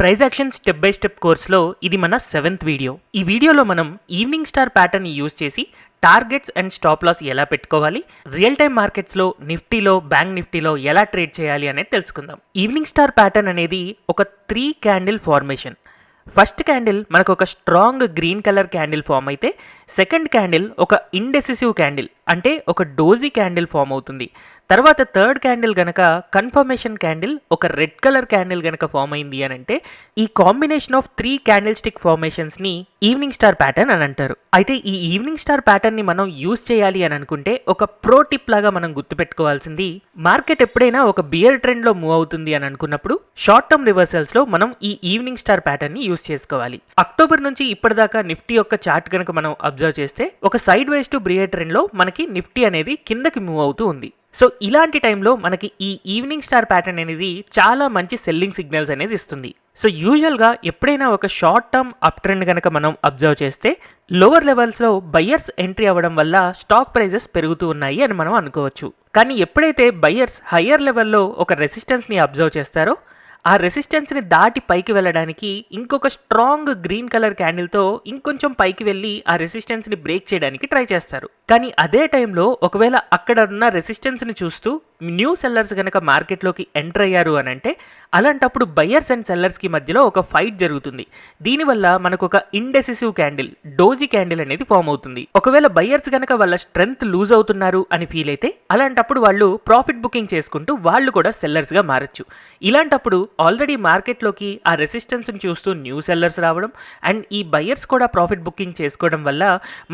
Praise action step by step కోర్స్లో ఇది మన 7th వీడియో. ఈ వీడియోలో మనం ఈవినింగ్ స్టార్ ప్యాటర్న్ యూజ్ చేసి టార్గెట్స్ అండ్ స్టాప్ లాస్ ఎలా పెట్టుకోవాలి, రియల్ టైమ్ మార్కెట్స్లో నిఫ్టీలో బ్యాంక్ నిఫ్టీలో ఎలా ట్రేడ్ చేయాలి అనేది తెలుసుకుందాం. ఈవినింగ్ స్టార్ ప్యాటర్న్ అనేది ఒక 3 క్యాండిల్ ఫార్మేషన్. ఫస్ట్ క్యాండిల్ మనకు ఒక strong green colour candle form అయితే సెకండ్ క్యాండిల్ ఒక ఇండెసిసివ్ క్యాండిల్ అంటే ఒక డోజీ క్యాండిల్ ఫామ్ అవుతుంది. తర్వాత థర్డ్ క్యాండిల్ గనక కన్ఫర్మేషన్ క్యాండిల్ ఒక రెడ్ కలర్ క్యాండిల్ గనక ఫామ్ అయింది అని అంటే ఈ combination of 3 candle stick formations ని ఈవినింగ్ స్టార్ ప్యాటర్న్ అని అంటారు. అయితే ఈ ఈవినింగ్ స్టార్ ప్యాటర్న్ ని మనం యూజ్ చేయాలి అని అనుకుంటే ఒక ప్రో టిప్ లాగా మనం గుర్తుపెట్టుకోవాల్సింది, మార్కెట్ ఎప్పుడైనా ఒక బియర్ ట్రెండ్ లో మూవ్ అవుతుంది అని అనుకున్నప్పుడు షార్ట్ టర్మ్ రివర్సల్స్ లో మనం ఈ ఈవినింగ్ స్టార్ ప్యాటర్న్ ని యూజ్ చేసుకోవాలి. అక్టోబర్ నుంచి ఇప్పటిదాకా నిఫ్టీ యొక్క చార్ట్ కనుక మనం అబ్జర్వ్ చేస్తే ఒక sideways to bear trend లో మనకి నిఫ్టీ అనేది కిందకి మూవ్ అవుతూ ఉంది. సో ఇలాంటి టైంలో మనకి ఈ ఈవినింగ్ స్టార్ ప్యాటర్న్ అనేది చాలా మంచి సెల్లింగ్ సిగ్నల్స్ అనేది ఇస్తుంది. సో యూజువల్గా ఎప్పుడైనా ఒక షార్ట్ టర్మ్ అప్ ట్రెండ్ కనుక మనం అబ్జర్వ్ చేస్తే లోవర్ లెవెల్స్లో బయ్యర్స్ ఎంట్రీ అవ్వడం వల్ల స్టాక్ ప్రైజెస్ పెరుగుతూ ఉన్నాయి అని మనం అనుకోవచ్చు. కానీ ఎప్పుడైతే బయ్యర్స్ హయ్యర్ లెవెల్లో ఒక రెసిస్టెన్స్ని అబ్జర్వ్ చేస్తారో ఆ రెసిస్టెన్స్ని దాటి పైకి వెళ్ళడానికి ఇంకొక స్ట్రాంగ్ గ్రీన్ కలర్ క్యాండిల్తో ఇంకొంచెం పైకి వెళ్ళి ఆ రెసిస్టెన్స్ని బ్రేక్ చేయడానికి ట్రై చేస్తారు. కానీ అదే టైంలో ఒకవేళ అక్కడ ఉన్న రెసిస్టెన్స్ని చూస్తూ న్యూ సెల్లర్స్ కనుక మార్కెట్లోకి ఎంటర్ అయ్యారు అని అంటే అలాంటప్పుడు బయ్యర్స్ అండ్ సెల్లర్స్కి మధ్యలో ఒక ఫైట్ జరుగుతుంది. దీనివల్ల మనకు ఒక ఇండెసిసివ్ క్యాండిల్, డోజీ క్యాండిల్ అనేది ఫామ్ అవుతుంది. ఒకవేళ బయ్యర్స్ కనుక వాళ్ళ స్ట్రెంగ్త్ లూజ్ అవుతున్నారు అని ఫీల్ అయితే అలాంటప్పుడు వాళ్ళు ప్రాఫిట్ బుకింగ్ చేసుకుంటూ వాళ్ళు కూడా సెల్లర్స్గా మారచ్చు. ఇలాంటప్పుడు ఆల్రెడీ మార్కెట్లోకి ఆ రెసిస్టెన్స్ని చూస్తూ న్యూ సెల్లర్స్ రావడం అండ్ ఈ బయ్యర్స్ కూడా ప్రాఫిట్ బుకింగ్ చేసుకోవడం వల్ల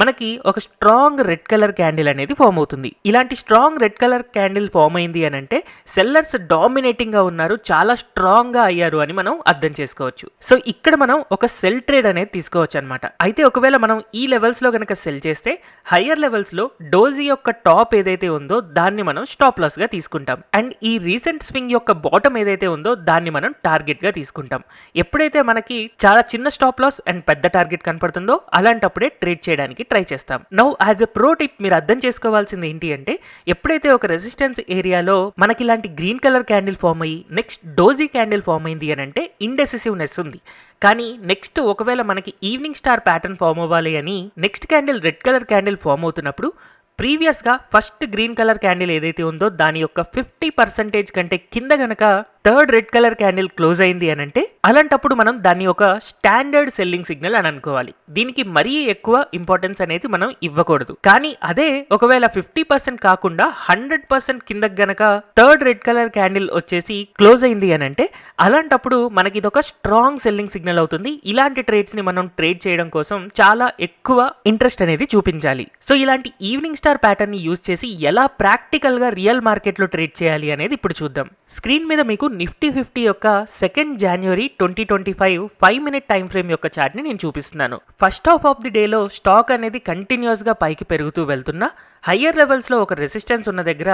మనకి ఒక స్ట్రాంగ్ రెడ్ కలర్ క్యాండిల్ అనేది ఫామ్ అవుతుంది. ఇలాంటి strong red colour candle form అయింది అని అంటే సెల్లర్స్ డామినేటింగ్ గా ఉన్నారు, చాలా స్ట్రాంగ్ గా అయ్యారు అని మనం అర్థం చేసుకోవచ్చు. సో ఇక్కడ మనం ఒక సెల్ ట్రేడ్ అనేది తీసుకోవచ్చు అనమాట. అయితే ఒకవేళ మనం ఈ లెవెల్స్ లో కనుక సెల్ చేస్తే హయ్యర్ లెవెల్స్ లో డోజీ యొక్క టాప్ ఏదైతే ఉందో దాన్ని మనం స్టాప్ లాస్ గా తీసుకుంటాం అండ్ ఈ రీసెంట్ స్వింగ్ యొక్క బాటమ్ ఏదైతే ఉందో దాన్ని మనం టార్గెట్ గా తీసుకుంటాం. ఎప్పుడైతే మనకి చాలా చిన్న స్టాప్ లాస్ అండ్ పెద్ద టార్గెట్ కనపడుతుందో అలాంటప్పుడే ట్రేడ్ చేయడానికి ట్రై చేస్తాం. Now as a pro tip మీరు అర్థం చేసుకోవాల్సింది ఏంటి అంటే ఎప్పుడైతే ఒక రెసిస్టెన్స్ ఏరియాలో మనకి ఇలాంటి గ్రీన్ కలర్ క్యాండిల్ ఫామ్ అయ్యి నెక్స్ట్ డోజీ క్యాండిల్ ఫామ్ అయింది అని అంటే ఇండెసిసివ్నెస్ ఉంది. కానీ నెక్స్ట్ ఒకవేళ మనకి ఈవినింగ్ స్టార్ ప్యాటర్న్ ఫామ్ అవ్వాలి అని next candle red colour candle form అవుతున్నప్పుడు ప్రీవియస్గా ఫస్ట్ గ్రీన్ కలర్ క్యాండిల్ ఏదైతే ఉందో దాని యొక్క 50% కంటే కింద గనక third red colour candle close అయింది అని అంటే అలాంటప్పుడు మనం దాన్ని ఒక స్టాండర్డ్ సెల్లింగ్ సిగ్నల్ అని అనుకోవాలి. దీనికి మరీ ఎక్కువ ఇంపార్టెన్స్ అనేది మనం ఇవ్వకూడదు. కానీ అదే ఒకవేళ 50% కాకుండా 100% కిందకి గనక థర్డ్ రెడ్ కలర్ క్యాండిల్ వచ్చేసి క్లోజ్ అయింది అని అంటే అలాంటప్పుడు మనకి ఇది ఒక స్ట్రాంగ్ సెల్లింగ్ సిగ్నల్ అవుతుంది. ఇలాంటి ట్రేడ్స్ ని మనం ట్రేడ్ చేయడం కోసం చాలా ఎక్కువ ఇంట్రెస్ట్ అనేది చూపించాలి. సో ఇలాంటి ఈవినింగ్ స్టార్ ప్యాటర్న్ ని యూజ్ చేసి ఎలా ప్రాక్టికల్ గా రియల్ మార్కెట్ లో ట్రేడ్ చేయాలి అనేది ఇప్పుడు చూద్దాం. స్క్రీన్ మీద మీకు నిఫ్టీ 50 యొక్క 2nd జనవరి 2025 5 మినిట్ టైం ఫ్రేమ్ యొక్క చార్ట్ ని నేను చూపిస్తున్నాను. ఫస్ట్ హాఫ్ ఆఫ్ ది డేలో స్టాక్ అనేది కంటిన్యూస్ గా పైకి పెరుగుతూ వెళ్తున్నా హయ్యర్ లెవెల్స్ లో ఒక రెసిస్టెన్స్ ఉన్న దగ్గర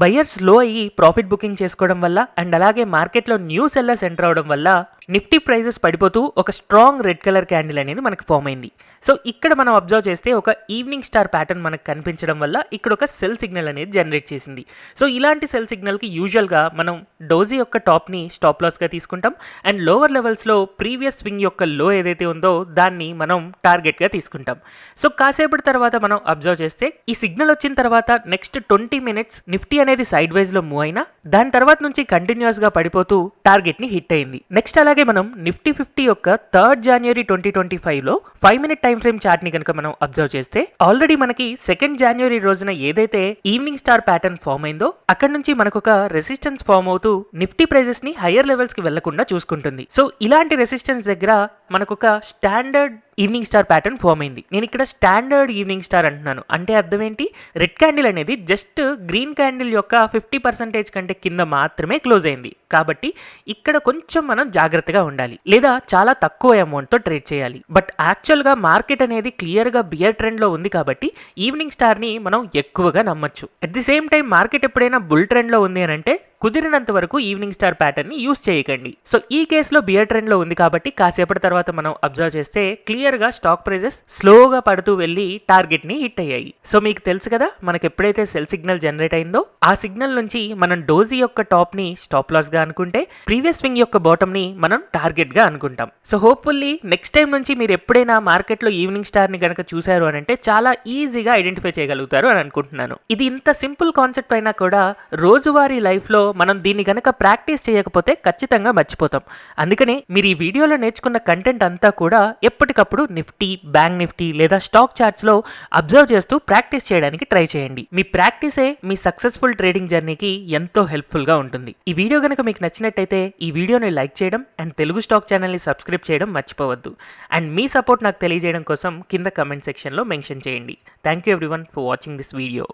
బయ్యర్స్ లో అయ్యి ప్రాఫిట్ బుకింగ్ చేసుకోవడం వల్ల అండ్ అలాగే మార్కెట్లో న్యూ సెల్లర్స్ ఎంటర్ అవడం వల్ల నిఫ్టీ ప్రైజెస్ పడిపోతూ ఒక స్ట్రాంగ్ రెడ్ కలర్ క్యాండిల్ అనేది మనకు ఫామ్ అయింది. సో ఇక్కడ మనం అబ్జర్వ్ చేస్తే ఒక ఈవినింగ్ స్టార్ ప్యాటర్న్ మనకు కనిపించడం వల్ల ఇక్కడ ఒక సెల్ సిగ్నల్ అనేది జనరేట్ చేసింది. సో ఇలాంటి సెల్ సిగ్నల్కి యూజువల్గా మనం డోజీ యొక్క టాప్ని స్టాప్ లాస్గా తీసుకుంటాం అండ్ లోవర్ లెవెల్స్లో ప్రీవియస్ స్వింగ్ యొక్క లో ఏదైతే ఉందో దాన్ని మనం టార్గెట్గా తీసుకుంటాం. సో కాసేపటి తర్వాత మనం అబ్జర్వ్ చేస్తే ఈ సిగ్నల్ వచ్చిన తర్వాత నెక్స్ట్ 20 మినిట్స్ నిఫ్టీ అనేది సైడ్ వైజ్ లో మూవ్ అయినా దాని తర్వాత నుంచి కంటిన్యూస్ గా పడిపోతూ టార్గెట్ ని హిట్ అయింది. నెక్స్ట్ అలాగే మనం నిఫ్టీ 50 యొక్క 3rd జనవరి 2025 లో 5 మినిట్ టైం ఫ్రేమ్ చార్ట్ ని కనుక మనం అబ్జర్వ్ చేస్తే ఆల్రెడీ మనకి 2nd జనవరి రోజున ఏదైతే ఈవినింగ్ స్టార్ ప్యాటర్న్ ఫామ్ అయిందో అక్కడ నుంచి మనకు ఒక రెసిస్టెన్స్ ఫామ్ అవుతూ నిఫ్టీ ప్రైజెస్ ని హయ్యర్ లెవెల్స్ కి వెళ్లకుండా చూసుకుంటుంది. సో ఇలాంటి రెసిస్టెన్స్ దగ్గర మనకు ఒక standard evening star pattern form అయింది. నేను ఇక్కడ స్టాండర్డ్ ఈవినింగ్ స్టార్ అంటున్నాను అంటే అర్థం ఏంటి, రెడ్ క్యాండిల్ అనేది జస్ట్ గ్రీన్ క్యాండిల్ యొక్క 50% కంటే కింద మాత్రమే క్లోజ్ అయింది. కాబట్టి ఇక్కడ కొంచెం మనం జాగ్రత్తగా ఉండాలి లేదా చాలా తక్కువ అమౌంట్తో ట్రేడ్ చేయాలి. బట్ యాక్చువల్గా మార్కెట్ అనేది క్లియర్గా బియర్ ట్రెండ్లో ఉంది కాబట్టి ఈవినింగ్ స్టార్ని మనం ఎక్కువగా నమ్మొచ్చు. At the same time market ఎప్పుడైనా బుల్ ట్రెండ్లో ఉంది అని అంటే కుదిరినంత వరకు ఈవినింగ్ స్టార్ ప్యాటర్న్ ని యూస్ చేయకండి. సో ఈ కేసులో బియర్ ట్రెండ్ లో ఉంది కాబట్టి కాసేపటి తర్వాత మనం అబ్జర్వ్ చేస్తే క్లియర్ గా స్టాక్ ప్రైజెస్ స్లోగా పడుతూ వెళ్ళి టార్గెట్ ని హిట్ అయ్యాయి. సో మీకు తెలుసు కదా, మనకి ఎప్పుడైతే సెల్ సిగ్నల్ జనరేట్ అయిందో ఆ సిగ్నల్ నుంచి మనం డోజీ యొక్క టాప్ ని స్టాప్ లాస్ గా అనుకుంటే ప్రీవియస్ స్వింగ్ యొక్క బాటమ్ ని మనం టార్గెట్ గా అనుకుంటాం. సో హోప్ఫుల్లీ నెక్స్ట్ టైం నుంచి మీరు ఎప్పుడైనా మార్కెట్ లో ఈవినింగ్ స్టార్ ని గనక చూశారు అని అంటే చాలా ఈజీగా ఐడెంటిఫై చేయగలుగుతారు అని అనుకుంటున్నాను. ఇది ఇంత సింపుల్ కాన్సెప్ట్ అయినా కూడా రోజువారీ లైఫ్ లో మనం దీన్ని గనక ప్రాక్టీస్ చేయకపోతే ఖచ్చితంగా మర్చిపోతాం. అందుకనే మీరు ఈ వీడియోలో నేర్చుకున్న కంటెంట్ అంతా కూడా ఎప్పటికప్పుడు నిఫ్టీ, బ్యాంక్ నిఫ్టీ లేదా స్టాక్ చార్ట్స్ లో అబ్జర్వ్ చేస్తూ ప్రాక్టీస్ చేయడానికి ట్రై చేయండి. మీ ప్రాక్టీసే మీ సక్సెస్ఫుల్ ట్రేడింగ్ జర్నీకి ఎంతో హెల్ప్ఫుల్ గా ఉంటుంది. ఈ వీడియో గనక మీకు నచ్చినట్టయితే ఈ వీడియోని లైక్ చేయడం అండ్ తెలుగు స్టాక్ ఛానల్ని సబ్స్క్రైబ్ చేయడం మర్చిపోవద్దు. అండ్ మీ సపోర్ట్ నాకు తెలియజేయడం కోసం కింద కమెంట్ సెక్షన్లో మెన్షన్ చేయండి. Thank you everyone for watching this video.